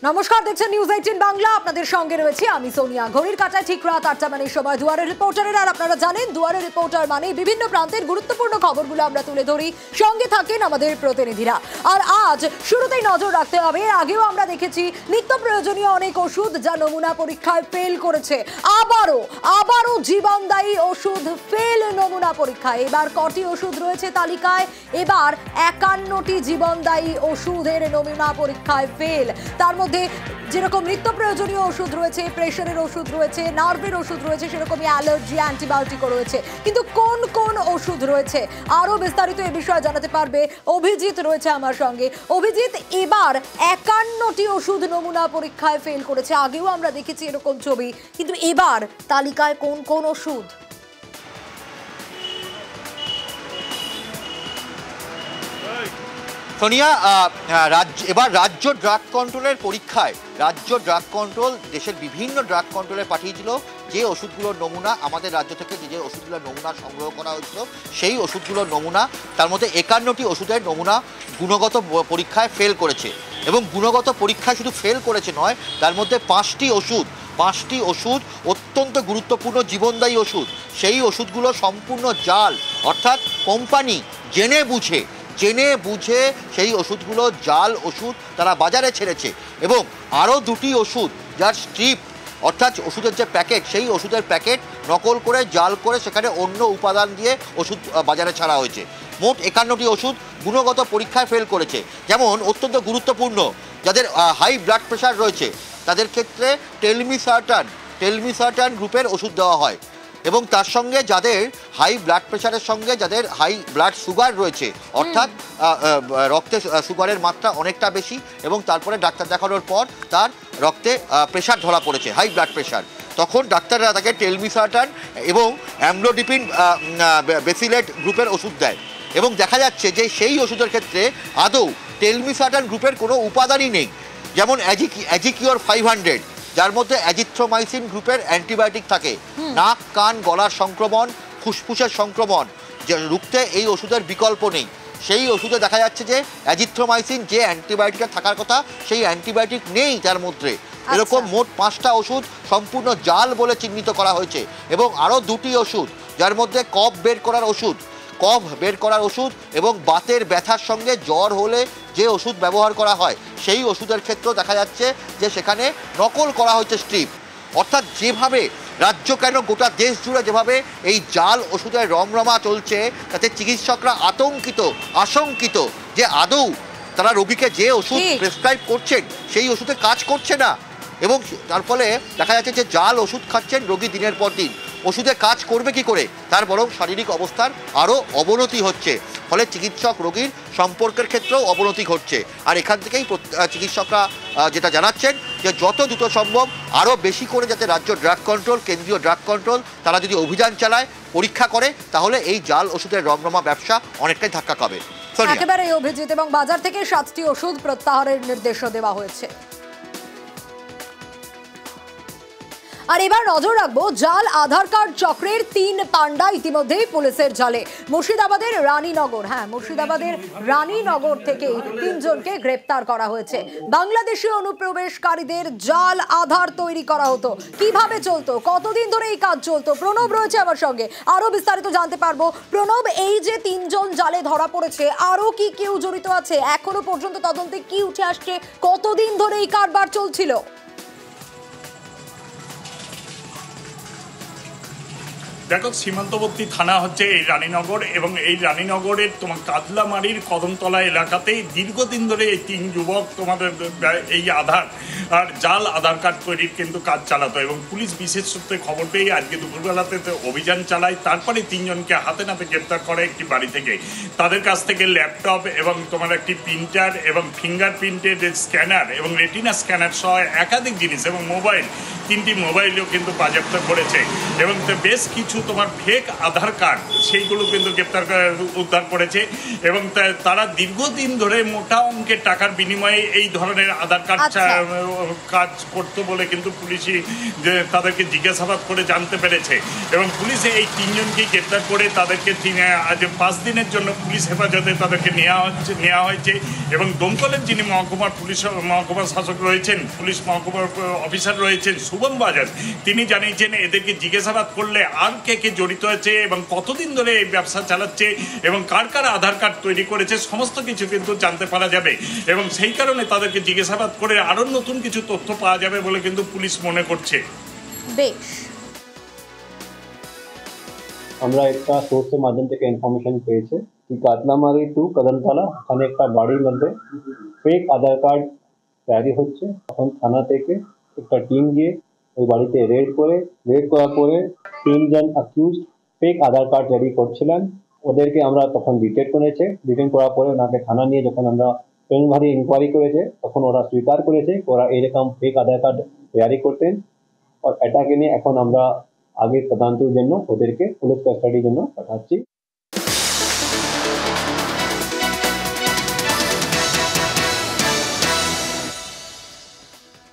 নমস্কার, দেখছেন নিউজ 18 বাংলা। আপনাদের সঙ্গে রয়েছে আমি সোনিয়া। ঘড়ির কাঁটায় ঠিক রাত 8টা মানে সময় দুয়ারের রিপোর্টারের। আর আপনারা জানেন দুয়ারের রিপোর্টার মানে বিভিন্ন প্রান্তের গুরুত্বপূর্ণ খবরগুলো আমরা তুলে ধরি, সঙ্গে থাকেন আমাদের প্রতিনিধিরা। আর আজ শুরুতেই নজর রাখতে হবে, আগেও আমরা দেখেছি নিত্য প্রয়োজনীয় অনেক ওষুধ যা নমুনা পরীক্ষায় ফেল করেছে। আবারও জীবনদায়ী ওষুধ ফেল নমুনা পরীক্ষায়। এবার কটি ওষুধ রয়েছে তালিকায়? এবার 51টি জীবনদায়ী ওষুধের নমুনা পরীক্ষায় ফেল। তার মধ্যে যেরকম নিত্য প্রয়োজনীয় ওষুধ রয়েছে, প্রেশারের ওষুধ রয়েছে, নার্ভের ওষুধ রয়েছে, সেরকমই অ্যালার্জি, অ্যান্টিবায়োটিকও রয়েছে। কিন্তু কোন কোন ওষুধ রয়েছে আরো বিস্তারিত এ বিষয়ে জানাতে পারবে অভিজিৎ রয়েছে আমার সঙ্গে। অভিজিৎ, এবার 51টি ওষুধ নমুনা পরীক্ষায় ফেল করেছে। আগেও আমরা দেখেছি এরকম ছবি, কিন্তু এবার তালিকায় কোন কোন ওষুধ? সোনিয়া, এবার রাজ্য ড্রাগ কন্ট্রোলের পরীক্ষায় রাজ্য ড্রাগ কন্ট্রোল দেশের বিভিন্ন ড্রাগ কন্ট্রোলে পাঠিয়েছিল যে ওষুধগুলোর নমুনা, আমাদের রাজ্য থেকে যে ওষুধগুলোর নমুনা সংগ্রহ করা হয়েছিল সেই ওষুধগুলোর নমুনা, তার মধ্যে 51টি ওষুধের নমুনা গুণগত পরীক্ষায় ফেল করেছে। এবং গুণগত পরীক্ষায় শুধু ফেল করেছে নয়, তার মধ্যে 5টি ওষুধ অত্যন্ত গুরুত্বপূর্ণ জীবনদায়ী ওষুধ, সেই ওষুধগুলো সম্পূর্ণ জাল। অর্থাৎ কোম্পানি জেনে বুঝে সেই ওষুধগুলো জাল ওষুধ তারা বাজারে ছেড়েছে। এবং আরও 2টি ওষুধ যার স্ট্রিপ অর্থাৎ ওষুধের যে প্যাকেট, সেই ওষুধের প্যাকেট নকল করে জাল করে সেখানে অন্য উপাদান দিয়ে ওষুধ বাজারে ছাড়া হয়েছে। মোট 51টি ওষুধ গুণগত পরীক্ষায় ফেল করেছে। যেমন অত্যন্ত গুরুত্বপূর্ণ যাদের হাই ব্লাড প্রেশার রয়েছে তাদের ক্ষেত্রে টেলমিসার্টান গ্রুপের ওষুধ দেওয়া হয়। এবং তার সঙ্গে যাদের হাই ব্লাড প্রেশারের সঙ্গে যাদের হাই ব্লাড সুগার রয়েছে, অর্থাৎ রক্তে সুগারের মাত্রা অনেকটা বেশি এবং তারপরে ডাক্তার দেখানোর পর তার রক্তে প্রেশার ধরা পড়েছে, হাই ব্লাড প্রেশার, তখন ডাক্তাররা তাকে টেলমিসার্টান এবং অ্যামলোডিপিন বেসিলেট গ্রুপের ওষুধ দেয়। এবং দেখা যাচ্ছে যে সেই ওষুধের ক্ষেত্রে আদৌ টেলমিসার্টান গ্রুপের কোনো উপাদানই নেই। যেমন অ্যাজিকিওর 500, যার মধ্যে অ্যাজিথ্রোমাইসিন গ্রুপের অ্যান্টিবায়োটিক থাকে। নাক, কান, গলার সংক্রমণ, ফুসফুসের সংক্রমণ রুখতে এই ওষুধের বিকল্প নেই। সেই ওষুধে দেখা যাচ্ছে যে অ্যাজিথ্রোমাইসিন যে অ্যান্টিবায়োটিকটা থাকার কথা সেই অ্যান্টিবায়োটিক নেই তার মধ্যে। এরকম মোট 5টা ওষুধ সম্পূর্ণ জাল বলে চিহ্নিত করা হয়েছে। এবং আরও 2টি ওষুধ যার মধ্যে কফ বের করার ওষুধ এবং বাতের ব্যথার সঙ্গে জ্বর হলে যে ওষুধ ব্যবহার করা হয় সেই ওষুধের ক্ষেত্রেও দেখা যাচ্ছে যে সেখানে নকল করা হয়েছে স্ট্রিপ। অর্থাৎ যেভাবে রাজ্য কেন গোটা দেশ জুড়ে যেভাবে এই জাল ওষুধের রমরমা চলছে, তাতে চিকিৎসকরা আশঙ্কিত যে আদৌ তারা রোগীকে যে ওষুধ প্রেসক্রাইব করছেন সেই ওষুধে কাজ করছে না। এবং তার ফলে দেখা যাচ্ছে যে জাল ওষুধ খাচ্ছেন রোগী দিনের পর দিন। ওষুধে কাজ করবে কি করে, তার বরং শারীরিক অবস্থার আরও অবনতি হচ্ছে। ফলে চিকিৎসক রোগীর সম্পর্কের ক্ষেত্রেও অবনতি ঘটছে। আর এখান থেকেই চিকিৎসকরা যেটা জানাচ্ছেন যে যত দ্রুত সম্ভব আরও বেশি করে যাতে রাজ্য ড্রাগ কন্ট্রোল, কেন্দ্রীয় ড্রাগ কন্ট্রোল তারা যদি অভিযান চালায়, পরীক্ষা করে, তাহলে এই জাল ওষুধের রমরমা ব্যবসা অনেকটাই ধাক্কা খাবে। একেবারে অভিজিৎ, এবং বাজার থেকে 7টি ওষুধ প্রত্যাহারের নির্দেশও দেওয়া হয়েছে। আর এবার নজর রাখবো জাল আধার কার্ড চক্রের 3 পান্ডা ইতিমধ্যেই পুলিশের জালে। মুর্শিদাবাদের রানীনগর থেকে 3 জনকে গ্রেপ্তার করা হয়েছে। বাংলাদেশি অনুপ্রবেশকারীদের জাল আধার তৈরি করা হতো, কিভাবে চলতো, কতদিন ধরে এই কাজ চলতো? প্রণব রয়েছে আমার সঙ্গে, আরো বিস্তারিত জানতে পারবো। প্রণব, এই যে 3 জন জালে ধরা পড়েছে, আরো কি কেউ জড়িত আছে? এখনো পর্যন্ত তদন্তে কি উঠে আসছে? কতদিন ধরে এই কারবার চলছিল? দেখো, সীমান্তবর্তী থানা হচ্ছে এই রানীনগর, এবং এই রানীনগরের তোমার কাদলামারির কদমতলা এলাকাতেই দীর্ঘদিন ধরে এই 3 যুবক তোমাদের এই জাল আধার কার্ড তৈরির কিন্তু কাজ চালাতো। এবং পুলিশ বিশেষ সূত্রে খবর পেয়ে আজকে দুপুরবেলাতে অভিযান চালায়। তারপরে 3 জনকে হাতে নাতে গ্রেপ্তার করে একটি বাড়ি থেকে। তাদের কাছ থেকে ল্যাপটপ এবং তোমার একটি প্রিন্টার এবং ফিঙ্গারপ্রিন্টের স্ক্যানার এবং রেটিনা স্ক্যানার সহ একাধিক জিনিস এবং মোবাইল 3টি মোবাইলও কিন্তু বাজেয়াপ্ত করেছে এবং বেশ কিছু তোমার ফেক আধার কার্ড সেইগুলো কিন্তু উদ্ধার করেছে এবং তারা দীর্ঘদিন ধরে মোটা অঙ্কের টাকার বিনিময়ে এই ধরনের আধার কার্ড কাজ করতো বলে কিন্তু পুলিশই তাদেরকে জিজ্ঞাসাবাদ করে জানতে পেরেছে এবং পুলিশে এই 3 জনকে গ্রেপ্তার করে তাদেরকে আজ 5 দিনের জন্য পুলিশ হেফাজতে তাদেরকে নেওয়া হয়েছে এবং দমকলের যিনি মহকুমা শাসক রয়েছেন, পুলিশ মহকুমা অফিসার রয়েছেন শুভম বাজাজ, তিনি জানিয়েছেন এদেরকে জিজ্ঞাসাবাদ করলে আর কে জড়িত আছে এবং কতদিন ধরে এই ব্যবসা চালাচ্ছে এবং কার কার আধার কার্ড তৈরি করেছে সমস্ত কিছু কিন্তু জানতে পারা যাবে এবং সেই কারণে তাদেরকে জিজ্ঞাসাবাদ করে আরও নতুন কিছু তথ্য পাওয়া যাবে বলে কিন্তু পুলিশ মনে করছে। বেশ, আমরা একটা সোর্সের মাধ্যম থেকে ইনফরমেশন পেয়েছে কি কাতলামারি টু কদমতলা ওখানে একটা বাড়ির মধ্যে ফেক আধার কার্ড তৈরি হচ্ছে। তখন থানা থেকে একটা টিম গিয়ে ওই বাড়িতে রেড করার পরে 3 জন অ্যাকিউজড ফেক আধার কার্ড রেডি করছিলেন। ওদেরকে আমরা তখন ডিটেক্ট করার পরে ওনাকে থানা নিয়ে যখন আমরা প্রিলিমিনারি ইনকোয়ারি করেছে তখন ওরা স্বীকার করেছে ওরা এরকম ফেক আধার কার্ড তৈরি করতেন। আর এটাকে নিয়ে এখন আমরা আগে তদন্তের জন্য ওদেরকে পুলিশ কাস্টাডির জন্য পাঠাচ্ছি।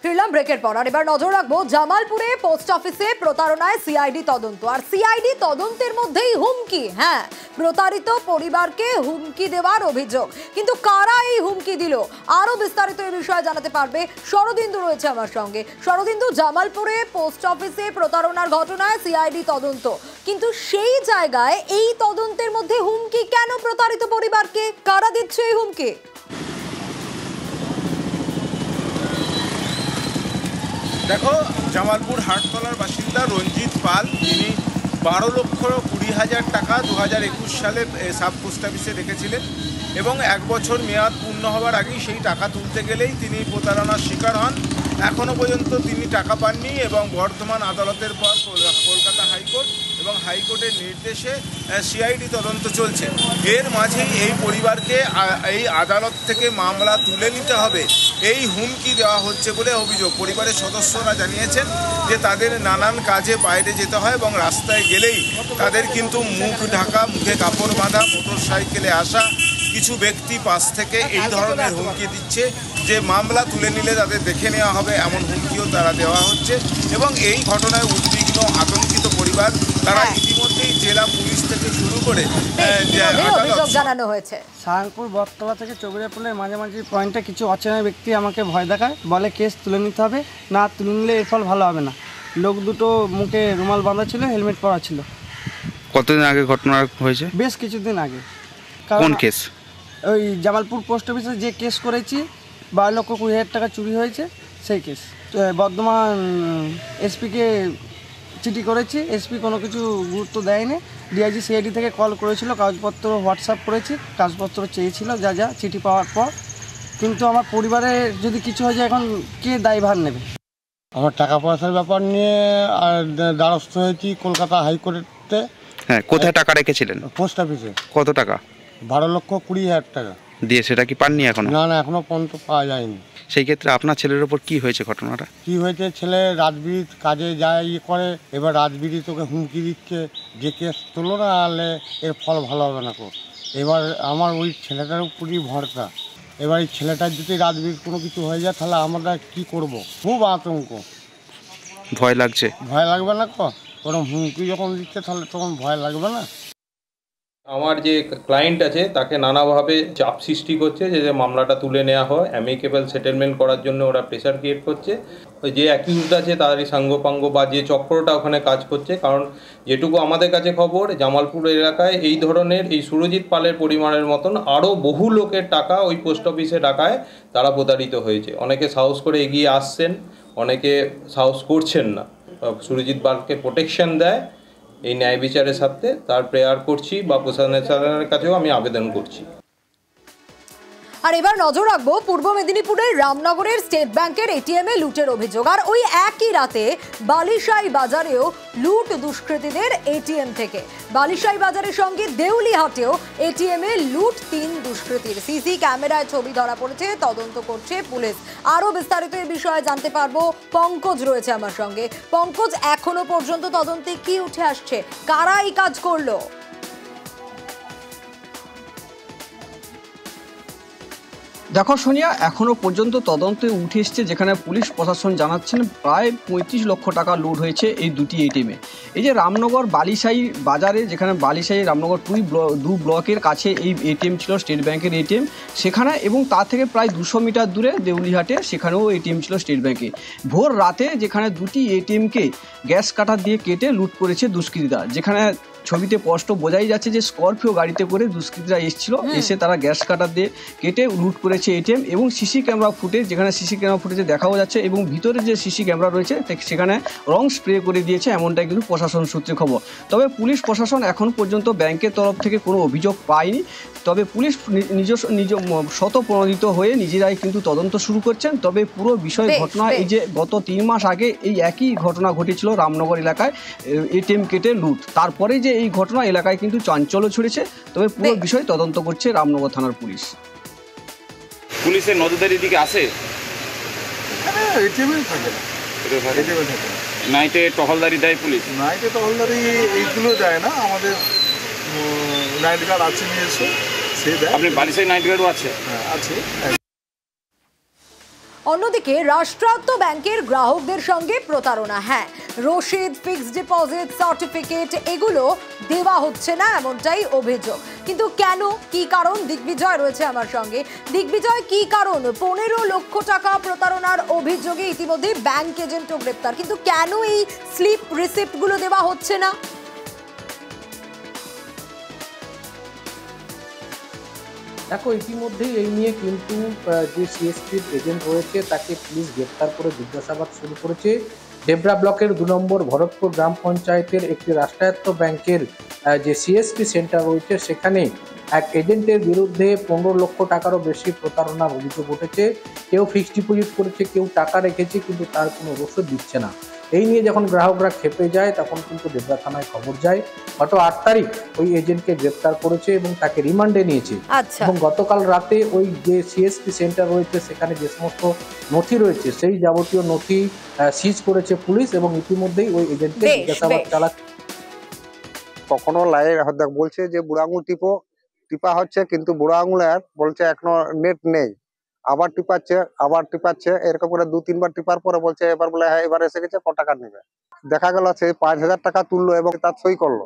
ফিরলাম ব্রেকের পর, আর এবার নজর রাখবো জামালপুরে পোস্ট অফিসে প্রতারণায় সিআইডি তদন্ত, আর সিআইডি তদন্তের মধ্যেই হুমকি। হ্যাঁ, প্রতারিত পরিবারকে হুমকি দেওয়ার অভিযোগ, কিন্তু কারা এই হুমকি দিল আরো বিস্তারিত এই বিষয়ে জানাতে পারবে শরদিন্দু রয়েছে আমার সঙ্গে। শরদিন্দু, জামালপুরে পোস্ট অফিসে প্রতারণার ঘটনায় সিআইডি তদন্ত, কিন্তু সেই জায়গায় এই তদন্তের মধ্যে হুমকি কেন প্রতারিত পরিবারকে? কারা দিচ্ছে এই হুমকি? দেখো, জামালপুর হাটতলার বাসিন্দা রঞ্জিত পাল, তিনি 12,20,000 টাকা 2021 সালে সাব পোস্ট অফিসে রেখেছিলেন এবং 1 বছর মেয়াদ পূর্ণ হওয়ার আগেই সেই টাকা তুলতে গেলেই তিনি প্রতারণার শিকার হন। এখনও পর্যন্ত তিনি টাকা পাননি এবং বর্ধমান আদালতের পর কলকাতা হাইকোর্ট এবং হাইকোর্টের নির্দেশে সিআইডি তদন্ত চলছে। এর মাঝেই এই পরিবারকে এই আদালত থেকে মামলা তুলে নিতে হবে এই হুমকি দেওয়া হচ্ছে বলে অভিযোগ। পরিবারের সদস্যরা জানিয়েছেন যে তাদের নানান কাজে বাইরে যেতে হয় এবং রাস্তায় গেলেই তাদের কিন্তু মুখ ঢাকা, মুখে কাপড় বাঁধা, মোটর সাইকেলে আসা কিছু ব্যক্তি পাশ থেকে এই ধরনের হুমকি দিচ্ছে যে মামলা তুলে নিলে তাদের দেখে নেওয়া হবে, এমন হুমকিও তারা দেওয়া হচ্ছে। এবং এই ঘটনায় উদ্বিগ্ন আতঙ্কিত পরিবার, তারা ইতিমধ্যেই জেলা পুলিশ থেকে শুরু করে জানানো হয়েছে সাহারনপুর বটতলা থেকে চৌগুড়িয়াপুলের মাঝামাঝি পয়েন্টে কিছু অচেনা ব্যক্তি আমাকে ভয় দেখায়, বলে কেস তুলে নিতে হবে, না তুলে নিলে এর ফল ভালো হবে না। লোক দুটো মুখে রুমাল বাঁধা ছিল, হেলমেট পরা ছিল। কতদিন আগে ঘটনা হয়েছে? বেশ কিছুদিন আগে। কোন কেস? ওই জামালপুর পোস্ট অফিসে যে কেস করেছি 12,20,000 টাকা চুরি হয়েছে সেই কেস। বর্ধমান এসপিকে চিঠি করেছি, এসপি কোনো কিছু গুরুত্ব দেয়নি। ডিআইজি সিআইডি থেকে কল করেছিল, কাগজপত্র হোয়াটসঅ্যাপ করেছি, কাগজপত্র চেয়েছিল যা চিঠি পাওয়ার পর। কিন্তু আমার পরিবারে যদি কিছু হয়ে যায় এখন কে দায়ভার নেবে? আমার টাকা পয়সার ব্যাপার নিয়ে দ্বারস্থ হয়েছি কলকাতা হাইকোর্টে। হ্যাঁ, কোথায় টাকা রেখেছিলেন? পোস্ট অফিসে। কত টাকা? 12,20,000 টাকা। দিয়ে সেটা কি পাননি এখনো? না, এখনো পর্যন্ত পাওয়া যায়নি। সেই ক্ষেত্রে আপনার ছেলের ওপর কি হয়েছে ঘটনাটা? কি হয়েছে, ছেলে রাজবিড়ি কাজে যায় করে, এবার রাজবিড়ি তোকে হুমকি দিচ্ছে যে কেস তোলো না, হলে এর ফল ভালো হবে না। এবার আমার ওই ছেলেটার উপরই ভরসা। এবার এই ছেলেটার যদি রাজবিড়ির কোনো কিছু হয়ে যায় তাহলে আমরা কি করব? খুব আতঙ্ক। ভয় লাগছে? ভয় লাগবে না? কোনো হুমকি যখন দিচ্ছে তাহলে তখন ভয় লাগবে না? আমার যে ক্লায়েন্ট আছে তাকে নানাভাবে চাপ সৃষ্টি করছে যে মামলাটা তুলে নেওয়া হয়, অ্যামিকেবল সেটেলমেন্ট করার জন্য ওরা প্রেশার ক্রিয়েট করছে। ওই যে অ্যাকিউজড আছে তাদেরই সাঙ্গপাঙ্গ বা যে চক্রটা ওখানে কাজ করছে, কারণ যেটুকু আমাদের কাছে খবর, জামালপুর এলাকায় এই ধরনের এই সুরজিৎ পালের পরিমাণের মতন আরও বহু লোকের টাকা ওই পোস্ট অফিসে টাকায় তারা প্রতারিত হয়েছে। অনেকে সাহস করে এগিয়ে আসছেন, অনেকে সাহস করছেন না। সুরজিৎ পালকে প্রোটেকশন দেয় এই ন্যায় বিচারের সাথে, তার প্রেয়ার করছি বা প্রশাসনের কাছেও আমি আবেদন করছি। আর এবার নজর রাখবো পূর্ব মেদিনীপুরের রামনগরের স্টেট ব্যাংকের এটিএমে লুটের অভিযোগ। আর ওই একই রাতে বালিশাই বাজারেও লুট দুষ্কৃতীদের এটিএম থেকে। বালিশাই বাজারের সঙ্গে দেউলিহাটেও এটিএমে লুট 3 দুষ্কৃতীর। সিসি ক্যামেরায় ছবি ধরা পড়েছে, তদন্ত করছে পুলিশ। আরো বিস্তারিত এই বিষয়ে জানতে পারবো, পঙ্কজ রয়েছে আমার সঙ্গে। পঙ্কজ, এখনো পর্যন্ত তদন্তে কি উঠে আসছে, কারা এই কাজ করলো? দেখো সোনিয়া, এখনো পর্যন্ত তদন্তে উঠে এসছে যেখানে পুলিশ প্রশাসন জানাচ্ছেন প্রায় 35 লক্ষ টাকা লুট হয়েছে এই দুটি এটিএমে। এই যে রামনগর বালিশাই বাজারে, যেখানে বালিশাই রামনগর 2 ব্লকের কাছে এই এটিএম ছিল, স্টেট ব্যাংকের এটিএম সেখানে, এবং তার থেকে প্রায় 200 মিটার দূরে দেউলিহাটে সেখানেও এটিএম ছিল স্টেট ব্যাংকে। ভোর রাতে যেখানে দুটি এটিএমকে গ্যাস কাটার দিয়ে কেটে লুট করেছে দুষ্কৃতীরা। যেখানে ছবিতে স্পষ্ট বোঝাই যাচ্ছে যে স্করপিও গাড়িতে করে দুষ্কৃতীরা এসেছিল, এসে তারা গ্যাস কাটার দিয়ে কেটে লুট করেছে এটিএম। এবং সিসি ক্যামেরা ফুটেজ, যেখানে সিসি ক্যামেরা ফুটেজে দেখাও যাচ্ছে, এবং ভিতরে যে সিসি ক্যামেরা রয়েছে সেখানে রং স্প্রে করে দিয়েছে, এমনটাই কিন্তু প্রশাসন সূত্রে খবর। তবে পুলিশ প্রশাসন এখন পর্যন্ত ব্যাংকের তরফ থেকে কোনো অভিযোগ পায়নি। তবে পুলিশ স্বতঃপ্রণোদিত হয়ে নিজেরাই কিন্তু তদন্ত শুরু করছেন। তবে পুরো বিষয় ঘটনা এই যে গত 3 মাস আগে এই একই ঘটনা ঘটেছিল রামনগর এলাকায়, এটিএম কেটে লুট। তারপরে যে এই ঘটনা এলাকায় কিন্তু চাঞ্চল্য ছড়েছে। তবে পুরো বিষয় তদন্ত করছে রামনগর থানার পুলিশ। পুলিশের নজরদারির দিকে আসে, নাইটে টহলদারি দেয় পুলিশ? নাইটে টহলদারি এইগুলো দেয় না, আমাদের নাইট গার্ড আছে নিয়ে এসে সে দেয়। আপনি বালিশাই নাইট গার্ডও আছে? হ্যাঁ আছে। অন্যদিকে রাষ্ট্রায়ত্ত ব্যাংকের গ্রাহকদের সঙ্গে প্রতারণা। হ্যাঁ, রসিদ, ফিক্সড ডিপোজিট, সার্টিফিকেট এগুলো দেওয়া হচ্ছে না, এমনটাই অভিযোগ। কিন্তু কেন, কি কারণ? দিগ্বিজয় রয়েছে আমার সঙ্গে। দিগ্বিজয়, কি কারণ? 15 লক্ষ টাকা প্রতারণার অভিযোগে ইতিমধ্যে ব্যাংক এজেন্টও গ্রেপ্তার, কিন্তু কেন এই স্লিপ রিসিপ্টগুলো দেওয়া হচ্ছে না? দেখো, ইতিমধ্যেই এই নিয়ে কিন্তু যে সিএসপির এজেন্ট রয়েছে তাকে পুলিশ গ্রেপ্তার করে জিজ্ঞাসাবাদ শুরু করেছে। ডেবরা ব্লকের 2 নম্বর ভরতপুর গ্রাম পঞ্চায়েতের একটি রাষ্ট্রায়ত্ত ব্যাংকের যে সিএসপি সেন্টার রয়েছে সেখানে এক এজেন্টের বিরুদ্ধে 15 লক্ষ টাকারও বেশি প্রতারণার অভিযোগ উঠেছে। কেউ ফিক্সড ডিপোজিট করেছে, কেউ টাকা রেখেছে, কিন্তু তার কোনো রসিদ দিচ্ছে না। এই নিয়ে যখন গ্রাহকরা খেপে যায় তখন কিন্তু ডেবরা থানায় খবর যায়। গত 8 তারিখ ওই এজেন্টকে গ্রেপ্তার করেছে এবং তাকে রিমান্ডে নিয়েছে। এবং গতকাল রাতে ওই যে সিএসপি সেন্টার রয়েছে সেখানে যে সমস্ত নথি রয়েছে সেই যাবতীয় নথি সিজ করেছে পুলিশ, এবং ইতিমধ্যেই ওই এজেন্টকে জিজ্ঞাসাবাদ চালাচ্ছে। কখনো বলছে যে বুড়ো আঙুল টিপা হচ্ছে, কিন্তু বুড়ো আঙুলের বলছে এখনো নেট নেই, আবার টিপাচ্ছে এরকম করে 2-3 বার টিপার পরে বলছে এবার বলে হ্যাঁ এবার এসে গেছে, কত টাকা নেবে। দেখা গেল সে 5000 টাকা তুললো এবং তার সই করলো,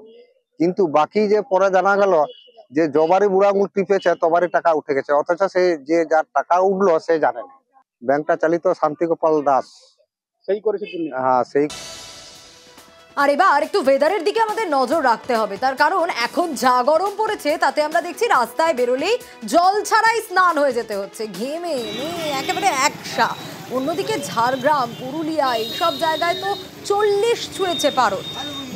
কিন্তু বাকি যে পরে জানা গেল যে যবারই বুড়ো আঙুল টিপেছে তবারই টাকা উঠে গেছে, অথচ সে যে যার টাকা উঠলো সে জানে না। ব্যাংকটা চালিত শান্তিগোপাল দাস সেই করেছে। হ্যাঁ সেই। আর এবার একটু ওয়েদারের দিকে আমাদের নজর রাখতে হবে, তার কারণ এখন যা গরম পড়েছে তাতে আমরা দেখছি রাস্তায় বেরোলেই জল ছাড়াই স্নান হয়ে যেতে হচ্ছে, ঘেমে একেবারে একসা। অন্যদিকে ঝাড়গ্রাম, পুরুলিয়া এইসব জায়গায় তো 40 ছুঁয়েছে পারদ।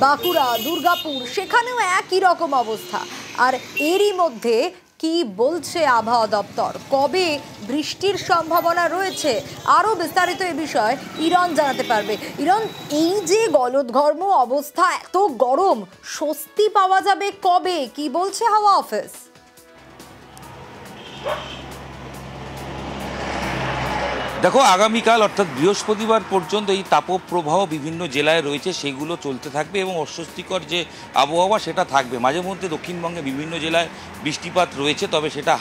বাঁকুড়া, দুর্গাপুর সেখানেও একই রকম অবস্থা। আর এরই মধ্যে কি বলছে আবহাওয়া দপ্তর, কবে বৃষ্টির সম্ভাবনা রয়েছে, আরও বিস্তারিত এ বিষয়ে ইরন জানাতে পারবে। ইরন, এই যে গলদঘর্ম অবস্থা, এত গরম, স্বস্তি পাওয়া যাবে কবে, কি বলছে হাওয়া অফিস? দেখো, আগামীকাল অর্থাৎ বৃহস্পতিবার পর্যন্ত এই তাপপ্রবাহ বিভিন্ন জেলায় রয়েছে, সেগুলো চলতে থাকবে এবং অস্বস্তিকর যে আবহাওয়া সেটা থাকবে। মাঝে মধ্যে দক্ষিণবঙ্গে বিভিন্ন জেলায় বৃষ্টিপাত রয়েছে, তবে সেটা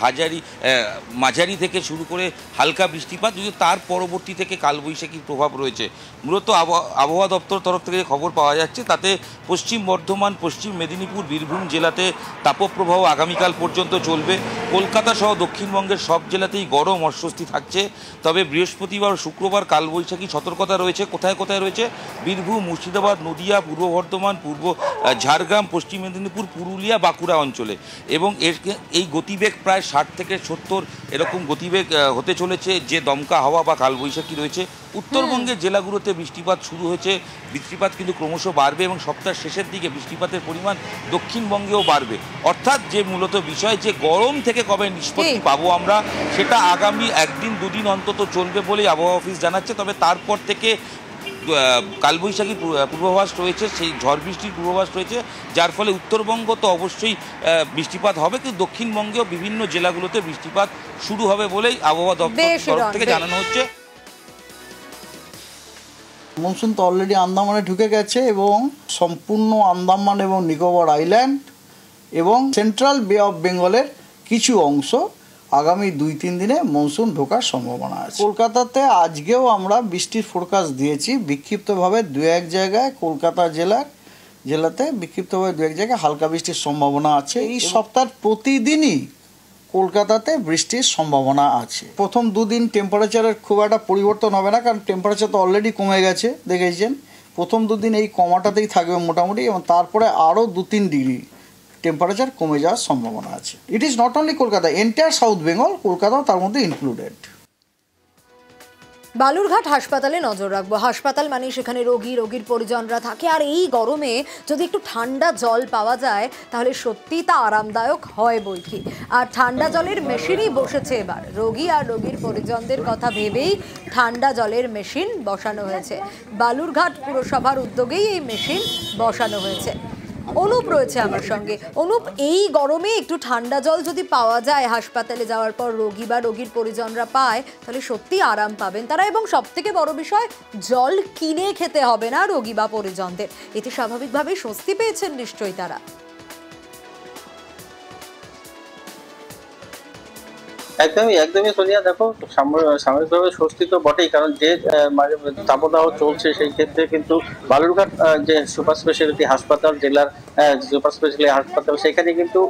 মাঝারি থেকে শুরু করে হালকা বৃষ্টিপাত, যদিও তার পরবর্তী থেকে কালবৈশাখীর প্রভাব রয়েছে। মূলত আবহাওয়া দপ্তর তরফ থেকে যে খবর পাওয়া যাচ্ছে তাতে পশ্চিম বর্ধমান, পশ্চিম মেদিনীপুর, বীরভূম জেলাতে তাপপ্রবাহ আগামীকাল পর্যন্ত চলবে। কলকাতা সহ দক্ষিণবঙ্গের সব জেলাতেই গরম অস্বস্তি থাকছে। তবে বৃহস্পতিবার শুক্রবার কালবৈশাখী সতর্কতা রয়েছে। কোথায় কোথায় রয়েছে? বীরভূম, মুর্শিদাবাদ, নদিয়া, পূর্ব বর্ধমান, ঝাড়গ্রাম, পশ্চিম মেদিনীপুর, পুরুলিয়া, বাঁকুড়া অঞ্চলে। এবং এই গতিবেগ প্রায় 60 থেকে 70 এরকম গতিবেগ হতে চলেছে। যে দমকা হাওয়া বা কালবৈশাখী রয়েছে উত্তরবঙ্গের জেলাগুলোতে বৃষ্টিপাত শুরু হয়েছে, বৃষ্টিপাত কিন্তু ক্রমশ বাড়বে এবং সপ্তাহের শেষের দিকে বৃষ্টিপাতের পরিমাণ দক্ষিণবঙ্গেও বাড়বে। অর্থাৎ যে মূলত বিষয় যে গরম থেকে কবে নিষ্পত্তি পাবো আমরা, সেটা আগামী একদিন দুদিন অন্তত চলবে বলেই আবহাওয়া অফিস জানাচ্ছে। তবে তারপর থেকে কালবৈশাখীর পূর্বাভাস রয়েছে, সেই ঝড় বৃষ্টির পূর্বাভাস রয়েছে, যার ফলে উত্তরবঙ্গ তো অবশ্যই বৃষ্টিপাত হবে, কিন্তু দক্ষিণবঙ্গেও বিভিন্ন জেলাগুলোতে বৃষ্টিপাত শুরু হবে বলেই আবহাওয়া দপ্তরের তরফ থেকে জানানো হচ্ছে। মনসুন তো অলরেডি আন্দামানে ঢুকে গেছে এবং সম্পূর্ণ আন্দামান এবং নিকোবর আইল্যান্ড এবং সেন্ট্রাল বে অফ বেঙ্গলের কিছু অংশ আগামী 2-3 দিনে মনসুন ঢোকার সম্ভাবনা আছে। কলকাতাতে আজকেও আমরা বৃষ্টির ফোরকাস্ট দিয়েছি, বিক্ষিপ্তভাবে 2-1 জায়গায় কলকাতা জেলাতে বিক্ষিপ্তভাবে 2-1 জায়গায় হালকা বৃষ্টির সম্ভাবনা আছে। এই সপ্তাহের প্রতিদিনই কলকাতাতে বৃষ্টির সম্ভাবনা আছে। প্রথম 2 দিন টেম্পারেচারের খুব একটা পরিবর্তন হবে না, কারণ টেম্পারেচার তো অলরেডি কমে গেছে, দেখেছেন। প্রথম 2 দিন এই কমাটাতেই থাকবে মোটামুটি, এবং তারপরে আরও 2-3 ডিগ্রি টেম্পারেচার কমে যাওয়ার সম্ভাবনা আছে। It is not only Kolkata, entire south Bengal, কলকাতাও তার মধ্যে ইনক্লুডেড। বালুরঘাট হাসপাতালে নজর রাখবো। হাসপাতাল মানে সেখানে রোগীর পরিজনরা থাকে, আর এই গরমে যদি একটু ঠান্ডা জল পাওয়া যায় তাহলে সত্যিই তা আরামদায়ক হয় বৈকি। আর ঠান্ডা জলের মেশিনই বসেছে এবার, রোগী আর রোগীর পরিজনদের কথা ভেবেই ঠান্ডা জলের মেশিন বসানো হয়েছে। বালুরঘাট পুরসভার উদ্যোগেই এই মেশিন বসানো হয়েছে। অনুপ রয়েছে আমার সঙ্গে। অনুপ, এই গরমে একটু ঠান্ডা জল যদি পাওয়া যায়, হাসপাতালে যাওয়ার পর রোগী বা রোগীর পরিজনরা পায়, তাহলে সত্যি আরাম পাবেন তারা, এবং সবথেকে বড় বিষয় জল কিনে খেতে হবে না রোগী বা পরিজনদের। এতে স্বাভাবিকভাবেই স্বস্তি পেয়েছেন নিশ্চয়ই তারা। একদমই সোনিয়া, দেখো সাময়িকভাবে স্বস্তি তো বটেই, কারণ যে তাপদাহ চলছে সেই ক্ষেত্রে কিন্তু বালুরঘাট যে সুপার স্পেশালিটি হাসপাতাল, জেলার সুপার স্পেশালিটি হাসপাতাল, সেখানে কিন্তু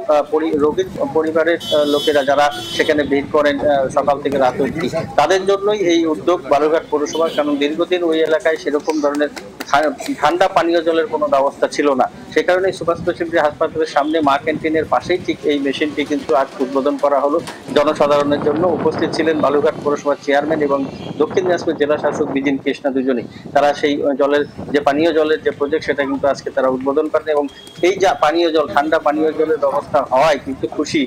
রোগীর পরিবারের লোকেরা যারা সেখানে ভিড় করেন সকাল থেকে রাত অবধি, তাদের জন্যই এই উদ্যোগ বালুরঘাট পৌরসভার। কারণ দীর্ঘদিন ওই এলাকায় সেরকম ধরনের ঠান্ডা পানীয় জলের কোনো ব্যবস্থা ছিল না, সে কারণে সুপার স্পেশালিটি হাসপাতালের সামনে মা ক্যান্টিনের পাশেই ঠিক এই মেশিনটি কিন্তু আজ উদ্বোধন করা হলো জনসাধারণের জন্য। উপস্থিত ছিলেন বালুরঘাট পৌরসভার চেয়ারম্যান এবং দক্ষিণ দিনাজপুর জেলা শাসক বিজিন কৃষ্ণা, দুজনেই। তারা সেই জলের যে পানীয় জলের যে প্রজেক্ট, সেটা কিন্তু আজকে তারা উদ্বোধন করেন, এবং এই যা পানীয় জল, ঠান্ডা পানীয় জলের ব্যবস্থা হওয়ায় কিন্তু খুশি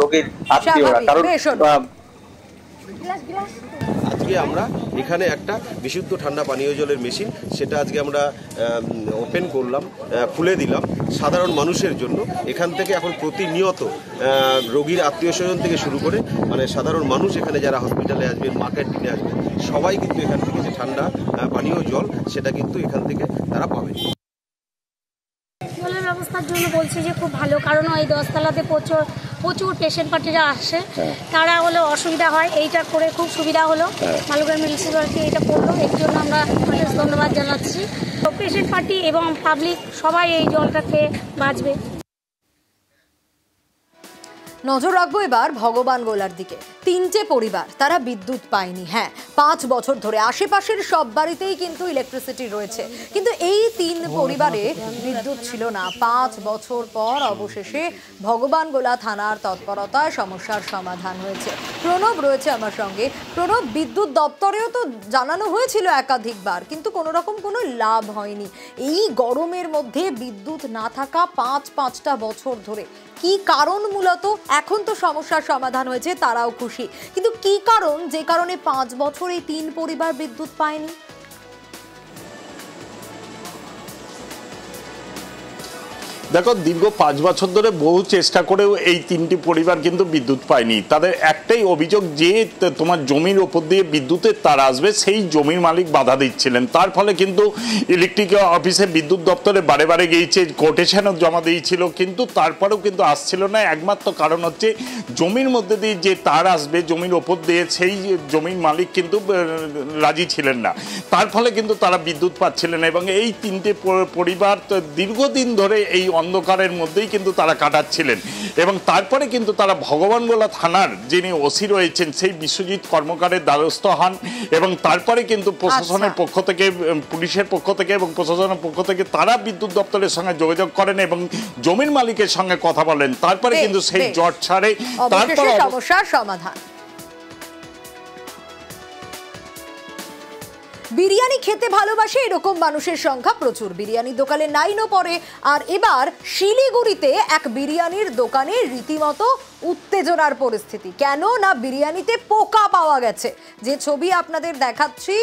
রোগীর আত্মীয়রা। কারণ আজকে আমরা এখানে একটা বিশুদ্ধ ঠান্ডা পানীয় জলের মেশিন, সেটা আজকে আমরা ওপেন করলাম, খুলে দিলাম সাধারণ মানুষের জন্য। এখান থেকে এখন প্রতিনিয়ত রোগীর আত্মীয় স্বজন থেকে শুরু করে মানে সাধারণ মানুষ এখানে যারা হসপিটালে আসবেন, মা ক্যান্টিনে আসবেন, সবাই কিন্তু এখান থেকে যে ঠান্ডা পানীয় জল, সেটা কিন্তু এখান থেকে তারা পাবে। জলের ব্যবস্থার জন্য বলছি যে খুব ভালো, কারণ ওই 10 তলাতে প্রচুর পেশেন্ট পার্টিরা আসে, তারা হলে অসুবিধা হয়, এইটা করে খুব সুবিধা হলো। বালুরঘাট মিউনিসিপ্যালিটি এটা করলো, এর জন্য আমরা অনেক ধন্যবাদ জানাচ্ছি। তো পেশেন্ট পার্টি এবং পাবলিক সবাই এই জলটা খেয়ে বাঁচবে। নজর রাখবো এবার ভগবান গোলার দিকে। 3টে পরিবার, তারা বিদ্যুৎ পায়নি। হ্যাঁ, 5 বছর ধরে আশেপাশের সব বাড়িতেই কিন্তু ইলেকট্রিসিটি রয়েছে, কিন্তু এই 3 পরিবারে বিদ্যুৎ ছিল না। 5 বছর পর অবশেষে ভগবান গোলা থানার তৎপরতায় সমস্যার সমাধান হয়েছে। প্রণব রয়েছে আমার সঙ্গে। প্রণব, বিদ্যুৎ দপ্তরেও তো জানানো হয়েছিল একাধিকবার, কিন্তু কোনো রকম কোনো লাভ হয়নি। এই গরমের মধ্যে বিদ্যুৎ না থাকা 5টা বছর ধরে কি কারণ? মূলত এখন তো সমস্যার সমাধান হয়েছে, তারাও খুশি, কিন্তু কি কারণ যে কারণে 5 বছর এই 3 পরিবার বিদ্যুৎ পায়নি? দেখো, দীর্ঘ 5 বছর ধরে বহু চেষ্টা করেও এই 3টি পরিবার কিন্তু বিদ্যুৎ পায়নি। তাদের একটাই অভিযোগ যে তোমার জমির ওপর দিয়ে বিদ্যুতের তার আসবে, সেই জমির মালিক বাধা দিচ্ছিলেন। তার ফলে কিন্তু ইলেকট্রিক অফিসে বিদ্যুৎ দপ্তরে বারে গিয়েছে, কোটেশনও জমা দিয়েছিল, কিন্তু তারপরেও কিন্তু আসছিল না। একমাত্র কারণ হচ্ছে জমির মধ্যে দিয়ে যে তার আসবে জমির ওপর দিয়ে, সেই জমির মালিক কিন্তু রাজি ছিলেন না। তার ফলে কিন্তু তারা বিদ্যুৎ পাচ্ছিলেন না, এবং এই 3টে পরিবার দীর্ঘদিন ধরে এই অন্ধকারের মধ্যেই কিন্তু তারা কাটাচ্ছিলেন। এবং তারপরে কিন্তু তারা ভগবানগোলা থানার যিনি ওসি রয়েছেন সেই বিশ্বজিৎ কর্মকারের দ্বারস্থ হন, এবং তারপরে কিন্তু প্রশাসনের পক্ষ থেকে, পুলিশের পক্ষ থেকে এবং প্রশাসনের পক্ষ থেকে তারা বিদ্যুৎ দপ্তরের সঙ্গে যোগাযোগ করেন এবং জমির মালিকের সঙ্গে কথা বলেন। তারপরে কিন্তু সেই জট ছাড়ে, তারপর সমস্যার সমাধান। বিরিয়ানি খেতে ভালোবাসে এরকম মানুষের সংখ্যা প্রচুর। বিরিয়ানির দোকানে লাইনও পড়ে। আর এবার শিলিগুড়িতে এক বিরিয়ানির দোকানে রীতিমতো উত্তেজনার পরিস্থিতি। কেন না বিরিয়ানিতে পোকা পাওয়া গেছে। যে ছবি আপনাদের দেখাচ্ছি,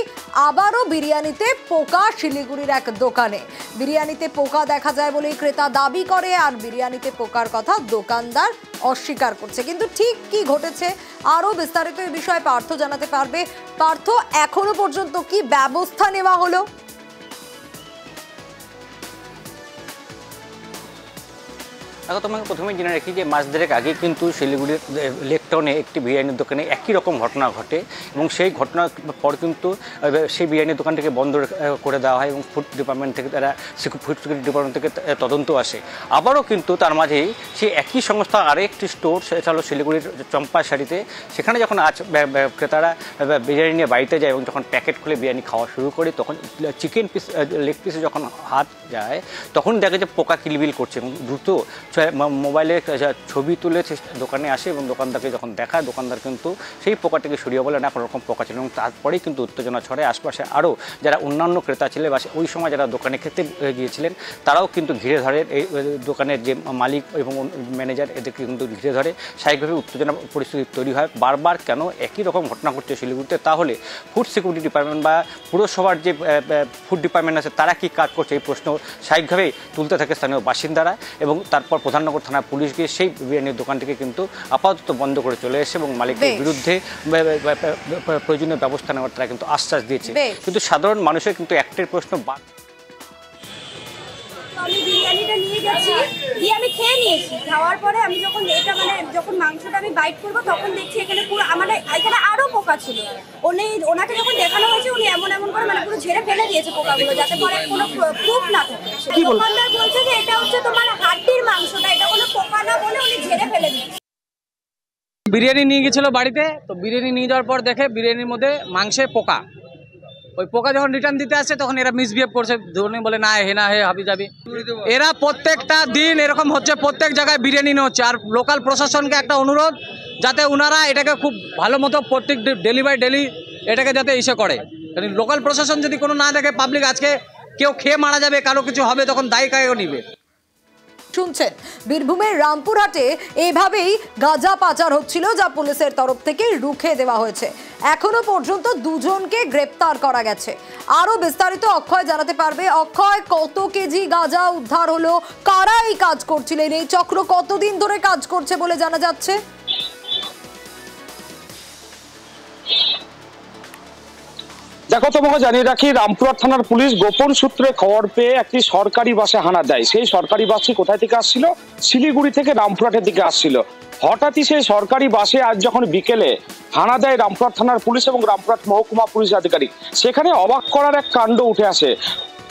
আবারও বিরিয়ানিতে পোকা শিলিগুড়ির এক দোকানে। বিরিয়ানিতে পোকা দেখা যায় বলেই ক্রেতা দাবি করে, আর বিরিয়ানিতে পোকার কথা দোকানদার অস্বীকার করছে। কিন্তু ঠিক কি ঘটেছে আরও বিস্তারিত এই বিষয়ে পার্থ জানাতে পারবে। পার্থ, এখনো পর্যন্ত কি ব্যবস্থা নেওয়া হলো? দেখো, তোমাকে প্রথমে জেনে রাখি যে মাস দেড়েক আগে কিন্তু শিলিগুড়ির লেকটাউনে একটি বিরিয়ানির দোকানে একই রকম ঘটনা ঘটে এবং সেই ঘটনার পর কিন্তু সেই বিরিয়ানির দোকানটিকে বন্ধ করে দেওয়া হয় এবং ফুড ডিপার্টমেন্ট থেকে তারা ফুড সিকিউরিটি ডিপার্টমেন্ট থেকে তদন্ত আসে। আবারও কিন্তু তার মাঝেই সেই একই সংস্থা আরেকটি স্টোর, সেটা হলো শিলিগুড়ির চম্পাশাড়িতে। সেখানে যখন আজ ক্রেতারা বিরিয়ানি নিয়ে বাড়িতে যায় এবং যখন প্যাকেট খুলে বিরিয়ানি খাওয়া শুরু করে, তখন চিকেন পিস লেগ পিসে যখন হাত যায় তখন দেখা যায় পোকা কিলবিল করছে এবং দ্রুত মোবাইলে ছবি তুলে দোকানে আসে এবং দোকানদারকে যখন দেখায়, দোকানদার কিন্তু সেই পোকাটিকে সরিয়ে বলে না কোনো রকম পোকা ছিল। এবং তারপরেই কিন্তু উত্তেজনা ছড়ায়। আশপাশে আরও যারা অন্যান্য ক্রেতা ছিলেন বা ওই সময় যারা দোকানে খেতে গিয়েছিলেন তারাও কিন্তু ঘিরে ধরে এই দোকানের যে মালিক এবং ম্যানেজার, এদেরকে কিন্তু ঘিরে ধরে। স্বাভাবিকভাবে উত্তেজনা পরিস্থিতি তৈরি হয়। বারবার কেন একই রকম ঘটনা ঘটছে শিলিগুড়িতে, তাহলে ফুড সিকিউরিটি ডিপার্টমেন্ট বা পুরসভার যে ফুড ডিপার্টমেন্ট আছে তারা কি কাজ করছে, এই প্রশ্ন স্বাভাবিকভাবেই তুলতে থাকে স্থানীয় বাসিন্দারা। এবং তারপর প্রধাননগর থানার পুলিশ গিয়ে সেই বিরিয়ানির দোকানটিকে কিন্তু আপাতত বন্ধ করে চলে এসে এবং মালিকের বিরুদ্ধে প্রয়োজনীয় ব্যবস্থা নেওয়ার তারা কিন্তু আশ্বাস দিয়েছে। কিন্তু সাধারণ মানুষের কিন্তু একটাই প্রশ্ন, আমি বিরিয়ানিটা নিয়ে গেছি, দিয়ে আমি খেয়ে নিয়েছি। খাওয়ার পরে আমি যখন এটা যখন মাংসটা আমি বাইট করবো তখন দেখছি এখানে পুরো এখানে আরো পোকা ছিল। ওনাকে যখন দেখানো হয়েছে উনি এমন করে পুরো ঝেড়ে ফেলে দিয়েছে পোকাগুলো, যাতে পরে কোনো প্রুফ না থাকে। দোকানদার বলছে যে এটা হচ্ছে তোমার হাড্ডির মাংসটা, এটা কোনো পোকা না বলে উনি ঝেড়ে ফেলে দিয়েছে। বিরিয়ানি নিয়ে গেছিল বাড়িতে, তো বিরিয়ানি নিয়ে যাওয়ার পর দেখে বিরিয়ানির মধ্যে মাংসে পোকা। ওই পোকা যখন রিটার্ন দিতে আসছে তখন এরা মিসবিহেভ করছে, ধরুন বলে না হে না হে হাবি যাবি। এরা প্রত্যেকটা দিন এরকম হচ্ছে, প্রত্যেক জায়গায় বিরিয়ানি নিয়ে হচ্ছে। আর লোকাল প্রশাসনকে একটা অনুরোধ, যাতে ওনারা এটাকে খুব ভালো মতো প্রত্যেক ডেলি বাই ডেলি এটাকে যাতে ইসে করে। কারণ লোকাল প্রশাসন যদি কোনো না দেখে, পাবলিক আজকে কেউ খেয়ে মারা যাবে, কারো কিছু হবে, তখন দায়ী কাকে নিবে। শুনছেন, বীরভূমের রামপুরহাটে এভাবেই গাঁজা পাচার হচ্ছিল, যা পুলিশের তরফ থেকে রুখে দেওয়া হয়েছে। এখনো পর্যন্ত দুজনকে গ্রেপ্তার করা গেছে। আরো বিস্তারিত অক্ষয় জানাতে পারবে। অক্ষয়, কত কেজি গাঁজা উদ্ধার হলো, কারা এই কাজ করছিলেন, এই চক্র কতদিন ধরে কাজ করছে বলে জানা যাচ্ছে? দেখো, তোমাকে জানিয়ে রাখি, রামপুরহাট থানার পুলিশ গোপন সূত্রে খবর পেয়ে একটি সরকারি বাসে হানা দেয়। সেই সরকারি বাসটি কোথায় থেকে আসছিল? শিলিগুড়ি থেকে রামপুরহাটের দিকে আসছিল। হঠাৎই সেই সরকারি বাসে আজ যখন বিকেলে হানা দেয় রামপুরহাট থানার পুলিশ এবং রামপুরহাট মহকুমা পুলিশ আধিকারিক, সেখানে অবাক করার এক কাণ্ড উঠে আসে।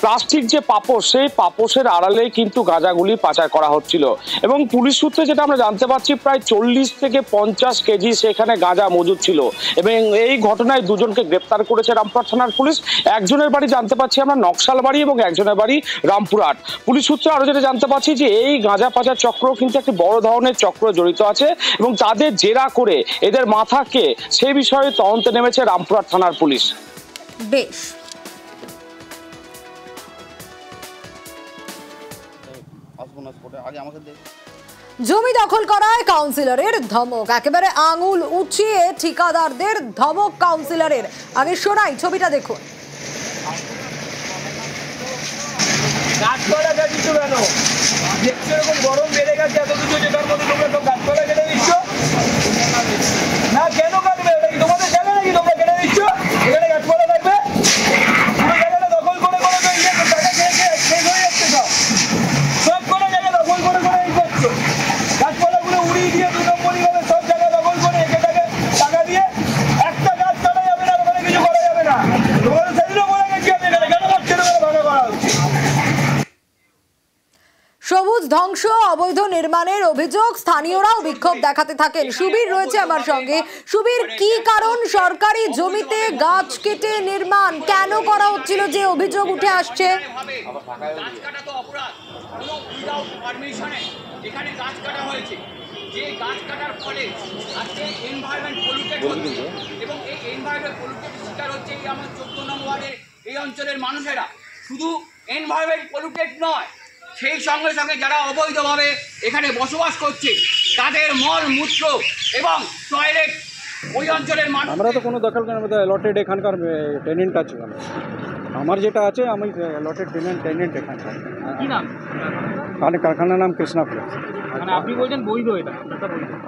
প্লাস্টিক যে পাপোশ, সেই পাপোশের আড়ালেই কিন্তু গাঁজাগুলি পাচার করা হচ্ছিল। এবং পুলিশ সূত্রে যেটা আমরা জানতে পারছি, প্রায় 40 থেকে 50 কেজি সেখানে গাঁজা মজুদ ছিল। এবং এই ঘটনায় দুজনকে গ্রেপ্তার করেছে রামপুরহাট থানার পুলিশ। একজনের বাড়ি জানতে পারছি আমরা নকশালবাড়ি এবং একজনের বাড়ি রামপুরহাট। পুলিশ সূত্রে আরো যেটা জানতে পারছি যে এই গাঁজা পাচার চক্র কিন্তু একটি বড় ধরনের চক্র জড়িত আছে এবং তাদের জেরা করে এদের মাথাকে সেই বিষয়ে তদন্তে নেমেছে রামপুরহাট থানার পুলিশ। বেশ, জমি দখল করায় কাউন্সিলরের ধমক, একেবারে আঙুল উঁচিয়ে ঠিকাদারদের ধমক কাউন্সিলরের। আগে শোনাই, ছবিটা দেখুন। গাছপালা কাটিছো কেন? দেখছো এরকম গরম বেড়ে গেছে, এত কিছু যেটার মধ্যে তোমরা সব গাছপালা কেটে দিচ্ছ না। কেন কাটবে? এটা কি তোমাদের জায়গা নাকি তোমরা কেটে দিচ্ছ? এখানে গাছপালা থাকবে, পুরো জায়গাটা দখল করে করে তো ইয়ে টাকা খেয়ে শেষ হয়ে যাচ্ছে। সব কোনো জায়গা দখল করে করে এই করছো। গাছপালাগুলো উড়িয়ে দিয়ে 2 নম্বরই ভাবে সব জায়গা দখল করে একে টাকা দিয়ে একটা গাছ কাটা যাবে না, ওখানে কিছু করা যাবে না। তোমাদের সেদিনও বলে গেছি আমি, এখানে কেন করছে না ভাঙা করা হচ্ছে। সবুজ ধ্বংস, অবৈধ নির্মাণের অভিযোগ, স্থানীয়রাও বিক্ষোভ দেখাতে থাকেন। সুবীর রয়েছে আমার সঙ্গে। সুবীর, কি কারণ সরকারি জমিতে গাছ কেটে নির্মাণ কেন করা হচ্ছিল যে অভিযোগ উঠে আসছে? এখানে গাছ কাটা হয়েছে, যে গাছ কাটার ফলে আজকে এনভায়রনমেন্ট পলিউটেড হচ্ছে এবং এই এনভায়রনমেন্ট পলিউটেড শিকার হচ্ছে এই আমার 14 নম্বর ওয়ার্ডের এই অঞ্চলের মানুষেরা শুধু এনভায়রনমেন্ট পলিউটেড নয়, সেই সঙ্গে সঙ্গে যারা অবৈধভাবে এখানে বসবাস করছে তাদের মল মূত্র এবং টয়লেট ওই অঞ্চলের মানুষ। আমরা তো কোনো দখল করি না, আমাদের অ্যালটেড এখানকার টেনেন্ট আছে। আমার যেটা আছে আমি অ্যালটেড টেনেন্ট এখানকার। কি নাম? কারখানার নাম কৃষ্ণা ফ্লেক্স। মানে আপনি বলছেন বৈধ, এটা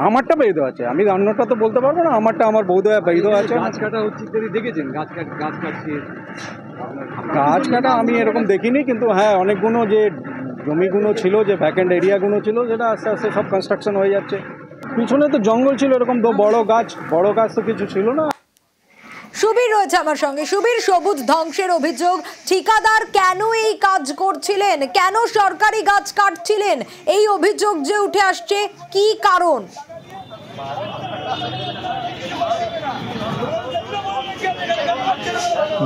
আমারটা বৈধ আছে, আমি অন্যটা তো বলতে পারবো না। আমারটা আমার বৈধ আছে। গাছ কাটা হচ্ছে দেখেছেন? গাছ কাটছে, গাছ কাটা আমি এরকম দেখিনি, কিন্তু হ্যাঁ অনেকগুলো যে জমিগুলো ছিল, যে ভ্যাকেন্ট এরিয়াগুলো ছিল, যেটা আস্তে আস্তে সব কনস্ট্রাকশন হয়ে যাচ্ছে। পিছনে তো জঙ্গল ছিল, এরকম তো বড় গাছ তো কিছু ছিল না। সুবীর রয়েছে আমার সঙ্গে। সুবীর, সবুজ ধ্বংসের অভিযোগ, ঠিকাদার কেন এই কাজ করছিলেন, কেন সরকারি গাছ কাটছিলেন, এই অভিযোগ যে উঠে আসছে, কি কারণ?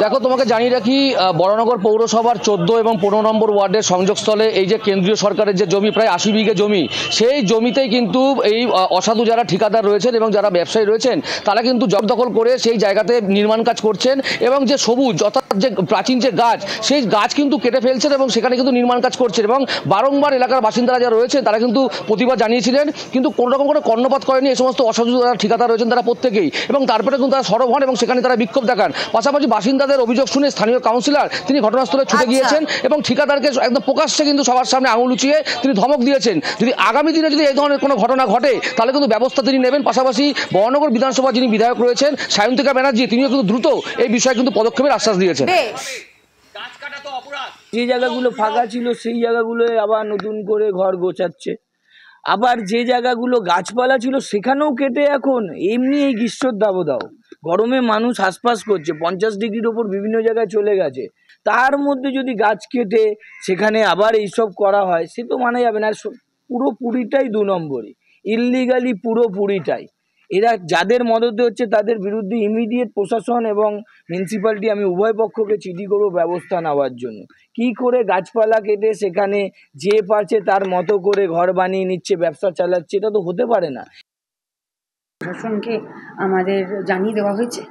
দেখো, তোমাকে জানিয়ে রাখি, বড়নগর পৌরসভার 14 এবং 15 নম্বর ওয়ার্ডের সংযোগস্থলে এই যে কেন্দ্রীয় সরকারের যে জমি, প্রায় 80 বিঘে জমি, সেই জমিতেই কিন্তু এই অসাধু যারা ঠিকাদার রয়েছেন এবং যারা ব্যবসায়ী রয়েছেন তারা কিন্তু জবদখল করে সেই জায়গাতে নির্মাণ কাজ করছেন এবং যে সবুজ অর্থাৎ যে প্রাচীন যে গাছ, সেই গাছ কিন্তু কেটে ফেলছেন এবং সেখানে কিন্তু নির্মাণ কাজ করছেন। এবং বারংবার এলাকার বাসিন্দারা যারা রয়েছেন তারা কিন্তু প্রতিবাদ জানিয়েছিলেন, কিন্তু কোনো রকম করে কর্ণপাত করেনি এই সমস্ত অসাধু যারা ঠিকাদার রয়েছেন তারা প্রত্যেকেই। এবং তারপরে কিন্তু তারা সরব হন এবং সেখানে তারা বিক্ষোভ দেখান। পাশাপাশি বাসিন্দাদের অভিযোগ শুনে স্থানীয় কাউন্সিলর তিনি ঘটনাস্থলে ছুটে গিয়েছেন এবং ঠিকাদারকে একদম প্রকাশ্যে কিন্তু সবার সামনে আঙুল উঁচিয়ে তিনি ধমক দিয়েছেন, যদি আগামী দিনে যদি এই ধরনের কোনো ঘটনা ঘটে তাহলে কিন্তু ব্যবস্থা তিনি নেবেন। পাশাপাশি বড়নগর বিধানসভা যিনি বিধায়ক রয়েছেন সায়ন্তিকা ব্যানার্জি, তিনিও কিন্তু দ্রুত এই বিষয়ে কিন্তু পদক্ষেপের আশ্বাস দিয়েছেন। যে জায়গাগুলো ফাঁকা ছিল সেই জায়গাগুলোয় আবার নতুন করে ঘর গোছাচ্ছে, আবার যে জায়গাগুলো গাছপালা ছিল সেখানেও কেটে এখন এমনি এই গ্রীষ্মর দাবদাহ গরমে মানুষ হাঁসফাঁস করছে, 50 ডিগ্রির ওপর বিভিন্ন জায়গায় চলে গেছে, তার মধ্যে যদি গাছ কেটে সেখানে আবার এইসব করা হয় সে তো মানা যাবে না। পুরোপুরিটাই 2 নম্বরই, ইললিগালি পুরোপুরিটাই। এরা যাদের মদতে হচ্ছে তাদের বিরুদ্ধে ইমিডিয়েট প্রশাসন এবং মিউনিসিপ্যালিটি, আমি উভয় পক্ষকে চিঠি করব ব্যবস্থা নেওয়ার জন্য। কি করে গাছপালা কেটে সেখানে যে পারছে তার মতো করে ঘর বানিয়ে নিচ্ছে, ব্যবসা চালাচ্ছে, এটা তো হতে পারে না। প্রশাসনকে আমাদের জানিয়ে দেওয়া হয়েছে,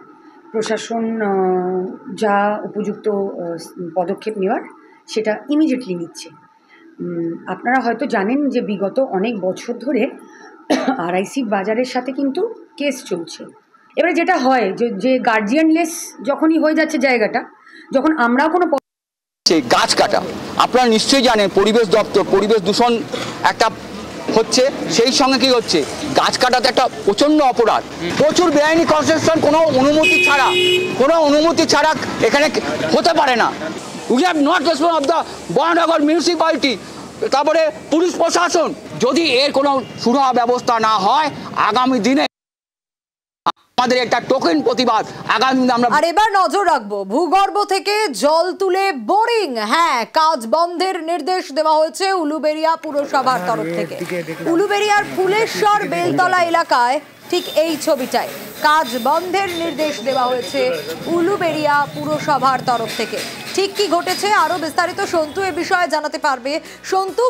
প্রশাসন যা উপযুক্ত পদক্ষেপ নেওয়ার সেটা ইমিডিয়েটলি নিচ্ছে। আপনারা হয়তো জানেন যে বিগত অনেক বছর ধরে আরআইসি বাজারের সাথে কিন্তু কেস চলছে। এবারে যেটা হয় যে গার্জিয়ানলেস যখনই হয়ে যাচ্ছে জায়গাটা, যখন আমরা কোনো গাছ কাটা, আপনারা নিশ্চয়ই জানেন পরিবেশ দপ্তর পরিবেশ দূষণ একটা হচ্ছে, সেই সঙ্গে কি হচ্ছে গাছ কাটাতে একটা প্রচণ্ড অপরাধ, প্রচুর বেআইনি কনস্ট্রাকশন, কোনো অনুমতি ছাড়া এখানে হতে পারে না। We have not response of the Baranagar municipality, তারপরে পুলিশ প্রশাসন। যদি এর কোনো সুরাহা ব্যবস্থা না হয় আগামী দিনে আমাদের একটা টোকেন প্রতিবাদ আগামী দিনে আমরা। আর এবার নজর রাখবো, ভূগর্ভ থেকে জল তুলে বোরিং, হ্যাঁ, কাজ বন্ধের নির্দেশ দেওয়া হয়েছে উলুবেড়িয়া পুরসভার তরফ থেকে। উলুবেড়িয়ার ফুলেশ্বর বেলতলা এলাকায় ঠিক এই ছবিটায় কাজ বন্ধের নির্দেশ দেওয়া হয়েছে উলুবেড়িয়া পুরসভার তরফ থেকে। ঠিক কি ঘটেছে আরো বিস্তারিত সন্তু এ বিষয়ে জানাতে পারবে। সন্তু,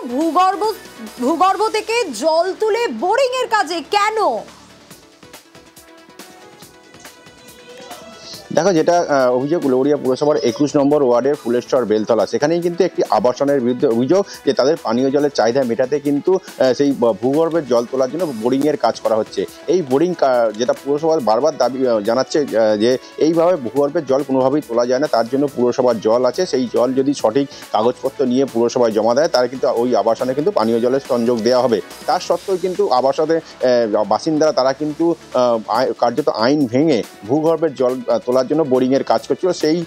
ভূগর্ভ থেকে জল তুলে বোরিং এর কাজে কেন? দেখো, যেটা অভিযোগ উলুবেড়িয়া পুরসভার 21 নম্বর ওয়ার্ডের ফুলেশ্বর বেলতলা, সেখানেই কিন্তু একটি আবাসনের বিরুদ্ধে অভিযোগ যে তাদের পানীয় জলের চাহিদা মেটাতে কিন্তু সেই ভূগর্ভের জল তোলার জন্য বোরিংয়ের কাজ করা হচ্ছে। এই বোরিং যেটা পুরসভার বারবার দাবি জানাচ্ছে যে এইভাবে ভূগর্ভের জল কোনোভাবেই তোলা যায় না, তার জন্য পুরসভার জল আছে, সেই জল যদি সঠিক কাগজপত্র নিয়ে পুরসভায় জমা দেয় তারা কিন্তু ওই আবাসনে কিন্তু পানীয় জলের সংযোগ দেওয়া হবে। তার সত্ত্বেও কিন্তু আবাসনে বাসিন্দারা তারা কিন্তু কার্যত আইন ভেঙে ভূগর্ভের জল তোলার জন্য বোরিংয়ের কাজ করছিল। সেই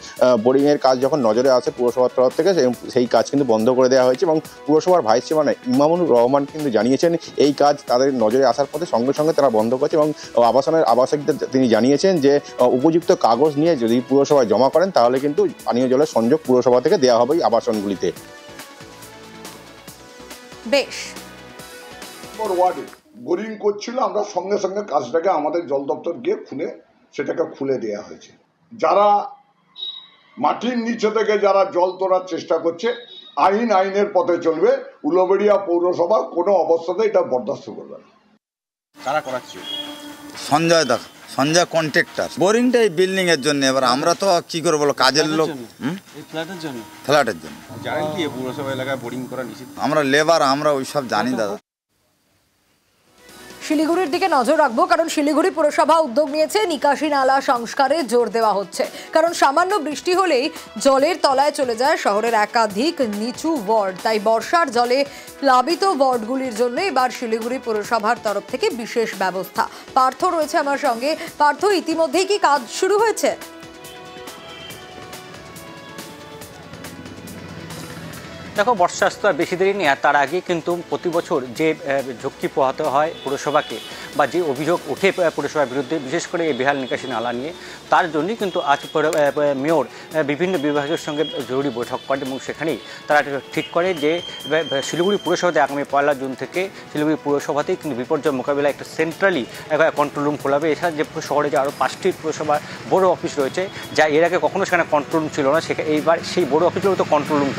বোরিংয়ের কাজ যখন নজরে আসে পুরসভার তরফ থেকে সেই কাজ কিন্তু বন্ধ করে দেওয়া হয়েছে এবং পুরসভার ভাইস চেয়ারম্যান ইমামুর রহমান কিন্তু জানিয়েছেন এই কাজ তাদের নজরে আসার পথে সঙ্গে সঙ্গে তারা বন্ধ করেছে এবং আবাসিকদের তিনি জানিয়েছেন যে উপযুক্ত কাগজ নিয়ে যদি পুরসভায় জমা করেন তাহলে কিন্তু পানীয় জলের সংযোগ পুরসভা থেকে দেওয়া হবে এই আবাসনগুলিতে। বেশ, ওয়ার্ডে বোরিং করছিল, আমরা সঙ্গে সঙ্গে কাজটাকে আমাদের জল দপ্তর গিয়ে সেটাকে খুলে দেওয়া হয়েছে। যারা মাটির নিচে থেকে যারা জল তোলার চেষ্টা করছে আইনের পথে চলবে, উলুবেড়িয়া পৌরসভা কোনো অবস্থাতে এটা বরদাস্ত করবে না। কারা করাচ্ছে? সঞ্জয় দাস। সঞ্জয় কন্ট্রাক্টর। বোরিংটা এই বিল্ডিং এর জন্য, এবার আমরা তো কি করে বলো, কাজের লোক। ফ্ল্যাটের জন্য জানেন কি পৌরসভা এলাকায় বোরিং করা নিষিদ্ধ? আমরা লেবার, আমরা ওইসব জানি দাদা। শিলিগুড়ির দিকে নজর রাখবো, কারণ শিলিগুড়ি পুরসভা উদ্যোগ নিয়েছে নিকাশি নালা সংস্কারে জোর দেওয়া হচ্ছে। কারণ সামান্য বৃষ্টি হলেই জলের তলায় চলে যায় শহরের একাধিক নিচু ওয়ার্ড। তাই বর্ষার জলে প্লাবিত ওয়ার্ডগুলির জন্য এবার শিলিগুড়ি পুরসভার তরফ থেকে বিশেষ ব্যবস্থা। পার্থ রয়েছে আমার সঙ্গে। পার্থ, ইতিমধ্যেই কি কাজ শুরু হয়েছে? দেখো, বর্ষা আসতে আর বেশি দেরি নেই। আর তার আগে কিন্তু প্রতি বছর যে ঝক্কি পোহাতে হয় পুরসভাকে, বা যে অভিযোগ ওঠে পুরসভার বিরুদ্ধে, বিশেষ করে এই বেহাল নিকাশি নালা নিয়ে, তার জন্যই কিন্তু আজ মেয়র বিভিন্ন বিভাগের সঙ্গে জরুরি বৈঠক করেন এবং সেখানেই তারা ঠিক করে যে শিলিগুড়ি পুরসভাতে আগামী 1 জুন থেকে শিলিগুড়ি পুরসভাতেই কিন্তু বিপর্যয় মোকাবিলায় একটা সেন্ট্রালি কন্ট্রোল রুম খোলা হবে। এছাড়া যে শহরে যে আরও 5টি পুরসভার বড় অফিস রয়েছে, যা এর আগে কখনো সেখানে কন্ট্রোল রুম ছিল না, সেখানে এইবার সেই বড় অফিসগুলো তো কন্ট্রোল রুম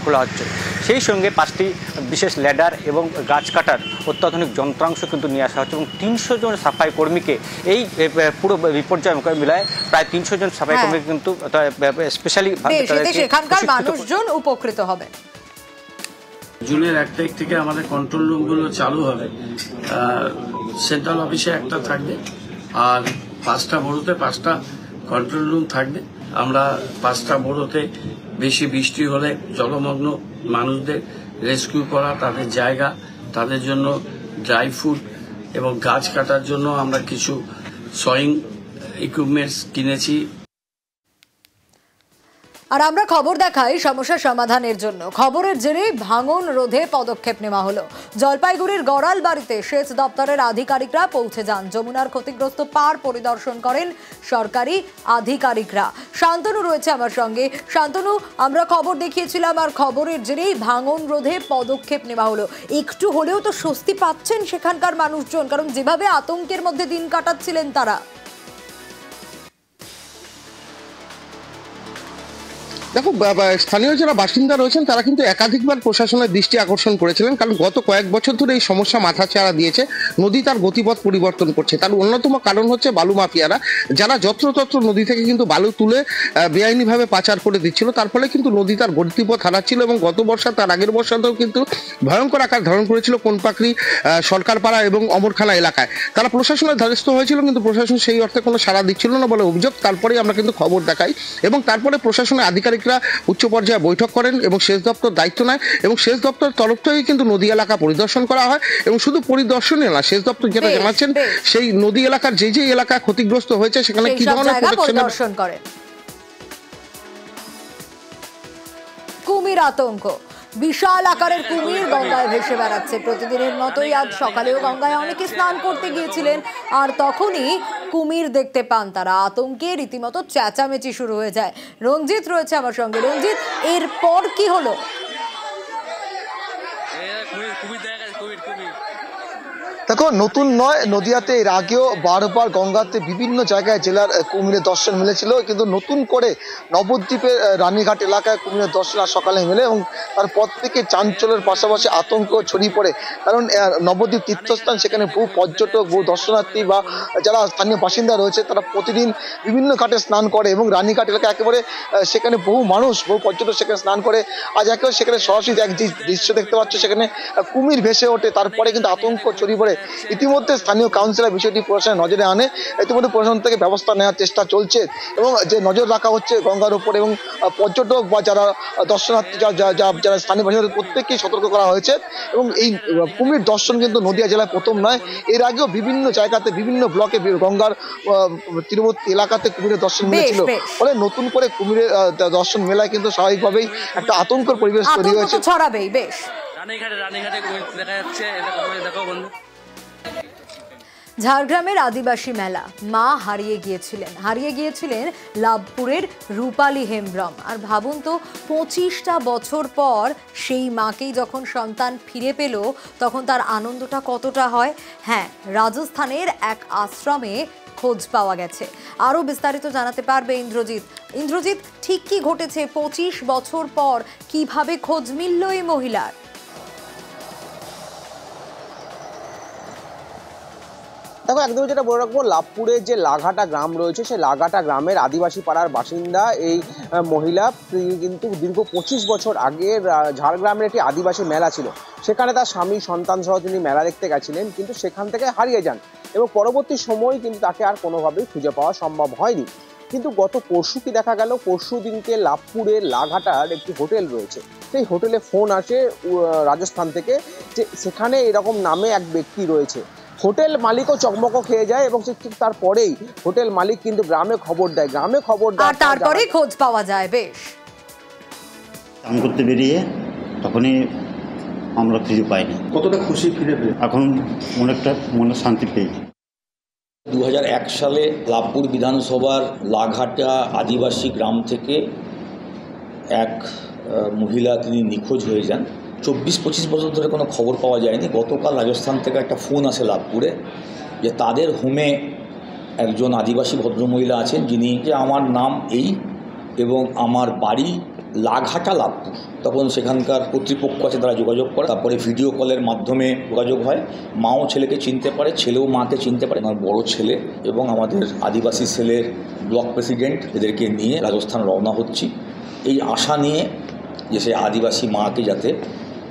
খোলা হচ্ছে। সেই সঙ্গে 5টি বিশেষ ল্যাডার এবং গাছ কাটার অত্যাধুনিক যন্ত্রাংশ কিন্তু নিয়ে আসা হচ্ছে এবং 300 জন সাফাই কর্মীকে এই পুরো বিপর্যয় মোকাবিলায় প্রায় 300 জন সাফাই কর্মী কিন্তু স্পেশালি সেখানকার মানুষজন উপকৃত হবে। জুনের 1 তারিখ থেকে আমাদের কন্ট্রোল রুমগুলো চালু হবে। সেন্ট্রাল অফিসে একটা থাকবে, আর 5টা বড়োতে 5টা কন্ট্রোল রুম থাকবে। আমরা 5টা বড়োতে বেশি বৃষ্টি হলে জলমগ্ন মানুষদের রেস্কিউ করা, তাদের জায়গা, তাদের জন্য ড্রাই ফুড এবং গাছ কাটার জন্য আমরা কিছু সয়িং ইকুইপমেন্টস কিনেছি। আর আমরা খবর দেখাই সমস্যা সমাধানের জন্য। খবরের জেরে ভাঙন রোধে পদক্ষেপ নেওয়া হলো। জলপাইগুড়ির গড়াল বাড়িতে সেচ দপ্তরের আধিকারিকরা পৌঁছে যান। যমুনার ক্ষতিগ্রস্ত পাড় পরিদর্শন করেন সরকারি আধিকারিকরা। শান্তনু রয়েছে আমার সঙ্গে। শান্তনু, আমরা খবর দেখিয়েছিলাম, আর খবরের জেরেই ভাঙন রোধে পদক্ষেপ নেওয়া হলো। একটু হলেও তো স্বস্তি পাচ্ছেন সেখানকার মানুষজন, কারণ যেভাবে আতঙ্কের মধ্যে দিন কাটাচ্ছিলেন তারা। দেখো, স্থানীয় যারা বাসিন্দা রয়েছেন তারা কিন্তু একাধিকবার প্রশাসনের দৃষ্টি আকর্ষণ করেছিলেন, কারণ গত কয়েক বছর ধরে এই সমস্যা মাথাচাড়া দিয়েছে। নদী তার গতিপথ পরিবর্তন করছে। তার অন্যতম কারণ হচ্ছে বালু মাফিয়ারা, যারা যত্রতত্র নদী থেকে কিন্তু বালু তুলে বেআইনিভাবে পাচার করে দিচ্ছিল। তার ফলে কিন্তু নদী তার গতিপথ হারাচ্ছিল এবং গত বর্ষা, তার আগের বর্ষাতেও কিন্তু ভয়ঙ্কর আকার ধারণ করেছিল কোনপাকড়ি, সরকারপাড়া এবং অমরখানা এলাকায়। তারা প্রশাসনের দ্বারস্থ হয়েছিল, কিন্তু প্রশাসন সেই অর্থে কোনো সাড়া দিচ্ছিল না বলে অভিযোগ। তারপরেই আমরা কিন্তু খবর দেখাই এবং তারপরে প্রশাসনের আধিকারিক উচ্চ পর্যায়ে বৈঠক করেন এবং সেচ দপ্তর দায়িত্ব নেয় এবং সেচ দপ্তরের তরফ থেকে কিন্তু নদী এলাকা পরিদর্শন করা হয়। এবং শুধু পরিদর্শনই না, সেচ দপ্তর যেটা জানাচ্ছেন, সেই নদী এলাকার যে যে এলাকা ক্ষতিগ্রস্ত হয়েছে সেখানে কি ধরনের পরিদর্শন করেন। কুমির আতঙ্ক, বিশাল আকারের কুমির গঙ্গায় ভেসে বেড়াচ্ছে। প্রতিদিনের মতোই আজ সকালেও গঙ্গায় অনেকে স্নান করতে গিয়েছিলেন, আর তখনই কুমির দেখতে পান তারা। আতঙ্কে রীতিমতো চেঁচামেচি শুরু হয়ে যায়। রঞ্জিত রয়েছে আমার সঙ্গে। রঞ্জিত, এরপর কি হলো? দেখো, নতুন নয়, নদিয়াতে এর আগেও বারবার গঙ্গাতে বিভিন্ন জায়গায় জেলার কুমিরের দর্শন মিলেছিল, কিন্তু নতুন করে নবদ্বীপের রানীঘাট এলাকায় কুমিরের দর্শন আজ সকালে মেলে এবং তারপর থেকে চাঞ্চল্যের পাশাপাশি আতঙ্ক ছড়িয়ে পড়ে। কারণ নবদ্বীপ তীর্থস্থান, সেখানে বহু পর্যটক, বহু দর্শনার্থী বা যারা স্থানীয় বাসিন্দা রয়েছে তারা প্রতিদিন বিভিন্ন ঘাটে স্নান করে এবং রানীঘাট এলাকা একেবারে সেখানে বহু মানুষ, বহু পর্যটক সেখানে স্নান করে। আজ একেবারে সেখানে সরাসরি এক দৃশ্য দেখতে পাচ্ছ, সেখানে কুমির ভেসে ওঠে। তারপরে কিন্তু আতঙ্ক ছড়িয়ে পড়ে। ইতিমধ্যে স্থানীয় কাউন্সিলর বিষয়টি প্রশাসনের নজরে আনে। ইতিমধ্যে প্রশাসন থেকে ব্যবস্থা নেওয়ার চেষ্টা চলছে এবং যে নজর রাখা হচ্ছে গঙ্গার উপর এবং পর্যটক বা যারা দর্শনার্থী, যারা স্থানীয় বাসিন্দা, প্রত্যেককেই সতর্ক করা হয়েছে। এবং এই কুমির দর্শন কিন্তু নদিয়া জেলায় প্রথম নয়, এর আগেও বিভিন্ন জায়গাতে, বিভিন্ন ব্লকে গঙ্গার তীরবর্তী এলাকাতে কুমিরের দর্শন মিলেছিল। ফলে নতুন করে কুমিরের দর্শন মেলায় কিন্তু স্বাভাবিকভাবেই একটা আতঙ্কের পরিবেশ তৈরি হয়েছে। ছড়াবেই বেশ। রানীঘাটে কুমির দেখা যাচ্ছে, দেখো বন্ধু। ঝাড়গ্রামের আদিবাসী মেলা, মা হারিয়ে গিয়েছিলেন লাভপুরের রূপালী হেমব্রম। আর ভাবুন তো, 25টা বছর পর সেই মাকেই যখন সন্তান ফিরে পেল, তখন তার আনন্দটা কতটা হয়। হ্যাঁ, রাজস্থানের এক আশ্রমে খোঁজ পাওয়া গেছে। আরও বিস্তারিত জানাতে পারবে ইন্দ্রজিৎ, ঠিক কি ঘটেছে? 25 বছর পর কিভাবে খোঁজ মিলল এই মহিলার? দেখো একদম যেটা বলে রাখবো, লাভপুরের যে লাঘাটা গ্রাম রয়েছে সেই লাঘাটা গ্রামের আদিবাসী পাড়ার বাসিন্দা এই মহিলা, তিনি কিন্তু দীর্ঘ 25 বছর আগে ঝাড়গ্রামের একটি আদিবাসী মেলা ছিল, সেখানে তার স্বামী সন্তান সহ তিনি মেলা দেখতে গেছিলেন, কিন্তু সেখান থেকে হারিয়ে যান এবং পরবর্তী সময় কিন্তু তাকে আর কোনোভাবেই খুঁজে পাওয়া সম্ভব হয়নি। কিন্তু গত পরশু কি দেখা গেল, পরশু দিনকে লাভপুরের লাঘাটার একটি হোটেল রয়েছে, সেই হোটেলে ফোন আসে রাজস্থান থেকে যে সেখানে এরকম নামে এক ব্যক্তি রয়েছে। হোটেল মালিকও চকমকো খেয়ে যায় এবং ঠিক তারপরেই হোটেল মালিক কিন্তু গ্রামে খবর দেয়, গ্রামে খবর দেয়, আর তারপরে খোঁজ পাওয়া যায়। বেশ, কাম করতে বেরিয়ে তখনই আমরা খুঁজে পাইনি। কতটা খুশি ফিরে পেয়ে? এখন অনেকটা মনে শান্তি পেয়েছি। 2001 সালে লাভপুর বিধানসভার লাঘাটা আদিবাসী গ্রাম থেকে এক মহিলা তিনি নিখোঁজ হয়ে যান। 24-25 বছর ধরে কোনো খবর পাওয়া যায়নি। গতকাল রাজস্থান থেকে একটা ফোন আসে লাভপুরে যে তাদের হোমে একজন আদিবাসী ভদ্রমহিলা আছেন, যিনি যে আমার নাম এই এবং আমার বাড়ি লাঘাটা লাভপুর। তখন সেখানকার কর্তৃপক্ষ আছে, তারা যোগাযোগ করে, তারপরে ভিডিও কলের মাধ্যমে যোগাযোগ হয়। মাও ছেলেকে চিনতে পারে, ছেলেও মাকে চিনতে পারে। আমার বড় ছেলে এবং আমাদের আদিবাসী সেলের ব্লক প্রেসিডেন্ট এদেরকে নিয়ে রাজস্থান রওনা হচ্ছি, এই আশা নিয়ে যে সে আদিবাসী মাকে যাতে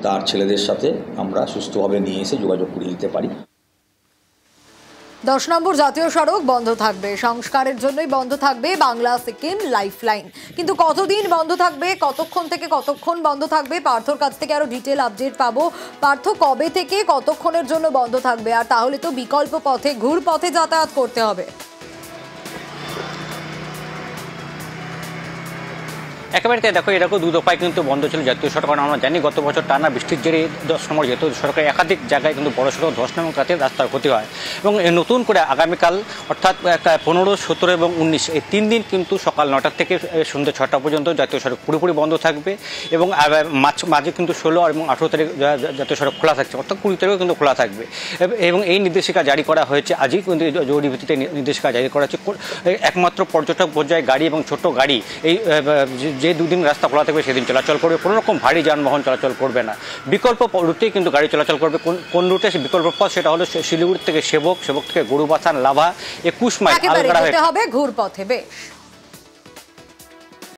তার ছেলেদের সাথে আমরা সুস্থভাবে নিয়ে এসে যোগাযোগ করে দিতে পারি। 10 নম্বর জাতীয় সড়ক বন্ধ থাকবে, সংস্কারের জন্যই বন্ধ থাকবে বাংলা সিকিম লাইফলাইন। কিন্তু কতদিন বন্ধ থাকবে, কতক্ষণ থেকে কতক্ষণ বন্ধ থাকবে, পার্থর কাছ থেকে আরো ডিটেল আপডেট পাবো। পার্থ, কবে থেকে কতক্ষণের জন্য বন্ধ থাকবে? আর তাহলে তো বিকল্প পথে, ঘুর পথে যাতায়াত করতে হবে। একেবারে তাই, দেখো এরকম দুদফায় কিন্তু বন্ধ ছিল জাতীয় সড়ক। কারণ আমরা জানি গত বছর টানা বৃষ্টির জেরে 10 নম্বর জাতীয় সড়কের একাধিক জায়গায় কিন্তু বড়সড় ধস এবং তাতে রাস্তার ক্ষতি হয়। এবং নতুন করে আগামীকাল অর্থাৎ 15, 17 এবং 19 এই 3 দিন কিন্তু সকাল 9টা থেকে সন্ধ্যে 6টা পর্যন্ত জাতীয় সড়ক পুরোপুরি বন্ধ থাকবে। এবং মাঝে কিন্তু 16 এবং 18 তারিখ জাতীয় সড়ক খোলা থাকছে, অর্থাৎ 20 তারিখও কিন্তু খোলা থাকবে। এবং এই নির্দেশিকা জারি করা হয়েছে আজই, কিন্তু জরুরি ভিত্তিতে নির্দেশিকা জারি করা হয়েছে। একমাত্র পর্যটক পর্যায়ে গাড়ি এবং ছোট গাড়ি এই যে দুদিন রাস্তা খোলা থাকবে সেদিন চলাচল করবে, কোনো রকম ভারী যানবাহন চলাচল করবে না। বিকল্প রুটেই কিন্তু গাড়ি চলাচল করবে। কোন রুটে বিকল্প পথ, সেটা হলো শিলিগুড়ি থেকে সেবক, সেবক থেকে গরুবাথান, লাভা, 21 মাইল হবে ঘুর পথে। বেশ।